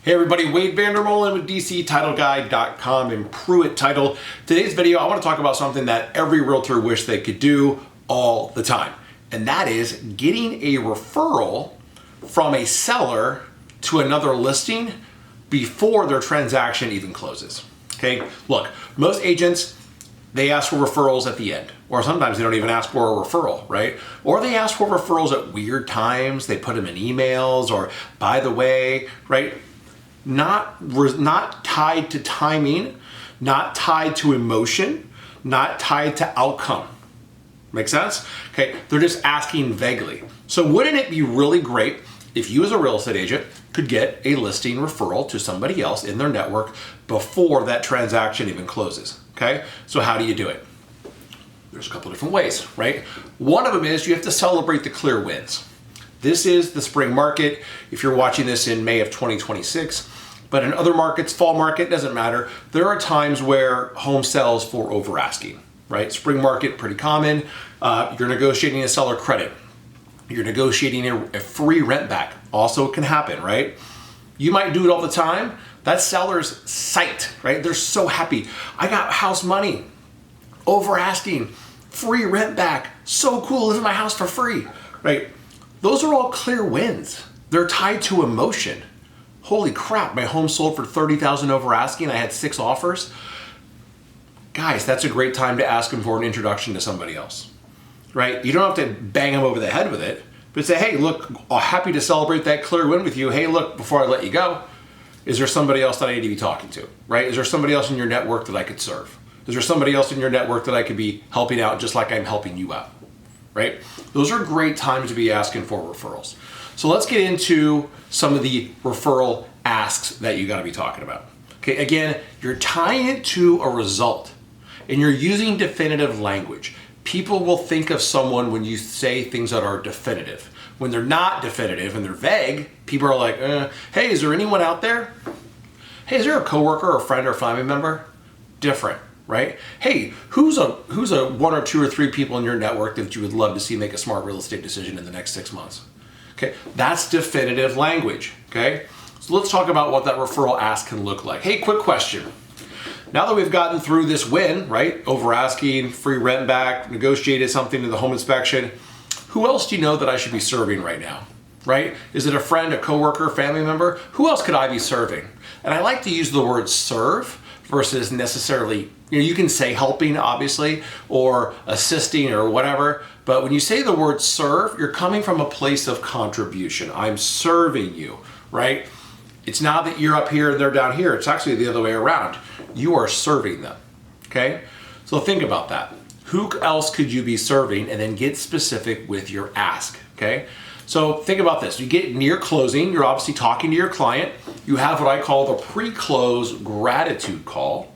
Hey everybody, Vander Molen with DCTitleGuide.com and Pruitt Title. Today's video, I want to talk about something that every realtor wish they could do all the time. And that is getting a referral from a seller to another listing before their transaction even closes. Okay, look, most agents, they ask for referrals at the end, or sometimes they don't even ask for a referral, right? Or they ask for referrals at weird times. They put them in emails or by the way, right? Not tied to timing, not tied to emotion, not tied to outcome. Make sense? Okay, they're just asking vaguely. So wouldn't it be really great if you as a real estate agent could get a listing referral to somebody else in their network before that transaction even closes? Okay, so how do you do it? There's a couple different ways, right? One of them is you have to celebrate the clear wins. This is the spring market. If you're watching this in May of 2026, but in other markets, fall market, doesn't matter. There are times where home sells for over asking, right? Spring market, pretty common. You're negotiating a seller credit. You're negotiating a free rent back. Also can happen, right? You might do it all the time. That seller's psyched, right? They're so happy. I got house money, over asking, free rent back. So cool, live in my house for free, right? Those are all clear wins. They're tied to emotion. Holy crap, my home sold for $30,000 over asking. I had 6 offers. Guys, that's a great time to ask them for an introduction to somebody else, right? You don't have to bang them over the head with it, but say, hey, look, I'm happy to celebrate that clear win with you. Hey, look, before I let you go, is there somebody else that I need to be talking to, right? Is there somebody else in your network that I could serve? Is there somebody else in your network that I could be helping out just like I'm helping you out, right? Those are great times to be asking for referrals. So let's get into some of the referral asks that you got to be talking about. Okay, again, you're tying it to a result and you're using definitive language. People will think of someone when you say things that are definitive. When they're not definitive and they're vague, people are like, hey, is there anyone out there? Hey, is there a coworker or a friend or family member? Different, right? Hey, who's a 1 or 2 or 3 people in your network that you would love to see make a smart real estate decision in the next 6 months? Okay, that's definitive language, okay? So let's talk about what that referral ask can look like. Hey, quick question. Now that we've gotten through this win, right? Over asking, free rent back, negotiated something in the home inspection, who else do you know that I should be serving right now, right? Is it a friend, a coworker, family member? Who else could I be serving? And I like to use the word serve versus necessarily, you can say helping, obviously, or assisting or whatever, but when you say the word serve, you're coming from a place of contribution. I'm serving you, right? It's not that you're up here and they're down here. It's actually the other way around. You are serving them, okay? So think about that. Who else could you be serving? And then get specific with your ask, okay? So think about this. You get near closing, you're obviously talking to your client. You have what I call the pre-close gratitude call,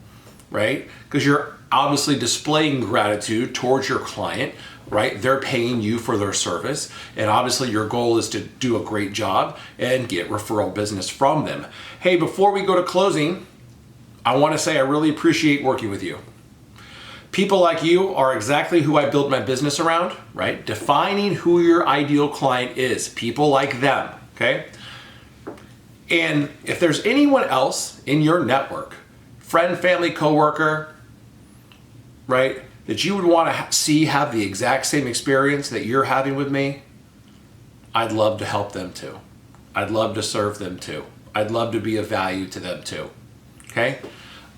right? Because you're obviously displaying gratitude towards your client, right? They're paying you for their service. And obviously your goal is to do a great job and get referral business from them. Hey, before we go to closing, I want to say I really appreciate working with you. People like you are exactly who I build my business around, right? Defining who your ideal client is, people like them, okay? And if there's anyone else in your network, friend, family, coworker, right, that you would want to see have the exact same experience that you're having with me, I'd love to help them too. I'd love to serve them too. I'd love to be of value to them too, okay?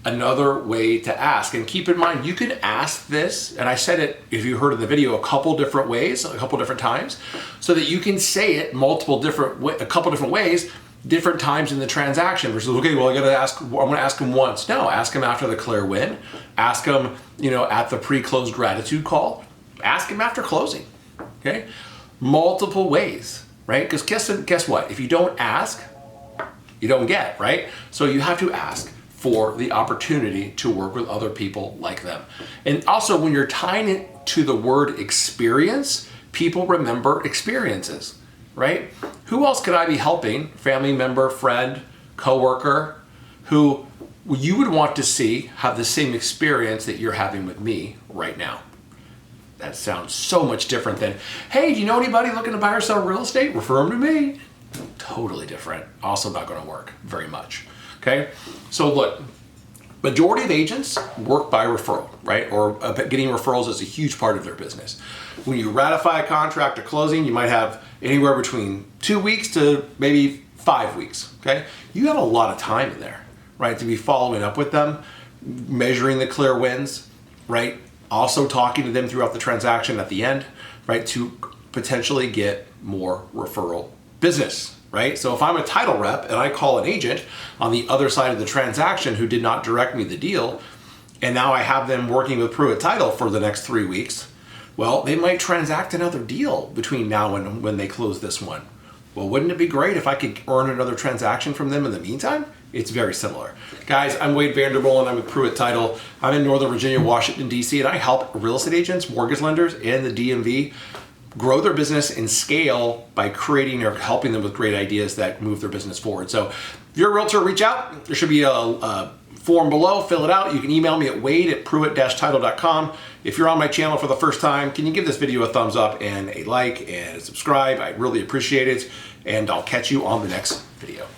Another way to ask, and keep in mind, you can ask this, and I said it, if you heard in the video, a couple different ways, a couple different times, so that you can say it a couple different ways, different times in the transaction versus, okay, well, I'm gonna ask them once. No, ask them after the clear win, ask them, at the pre-close gratitude call, ask them after closing, okay? Multiple ways, right? Because guess what? If you don't ask, you don't get, right? So you have to ask for the opportunity to work with other people like them. And also when you're tying it to the word experience, people remember experiences, right? Who else could I be helping? Family member, friend, coworker, who you would want to see have the same experience that you're having with me right now. That sounds so much different than, hey, do you know anybody looking to buy or sell real estate? Refer them to me. totally different. Also not going to work very much. Okay, so look, majority of agents work by referral, right? Or getting referrals is a huge part of their business. When you ratify a contract to closing, you might have anywhere between 2 weeks to maybe 5 weeks, okay? You have a lot of time in there, right? To be following up with them, measuring the clear wins, right? Also talking to them throughout the transaction at the end, right? To potentially get more referral business, right? So if I'm a title rep and I call an agent on the other side of the transaction who did not direct me the deal, and now I have them working with Pruitt Title for the next 3 weeks, well, they might transact another deal between now and when they close this one. Well, wouldn't it be great if I could earn another transaction from them in the meantime? It's very similar. Guys, I'm Vander, and I'm with Pruitt Title. I'm in Northern Virginia, Washington, D.C., and I help real estate agents, mortgage lenders, and the DMV grow their business and scale by creating or helping them with great ideas that move their business forward. So if you're a realtor, reach out. There should be a form below, fill it out. You can email me at wade@pruitt-title.com. If you're on my channel for the first time, can you give this video a thumbs up and a like and a subscribe? I really appreciate it. And I'll catch you on the next video.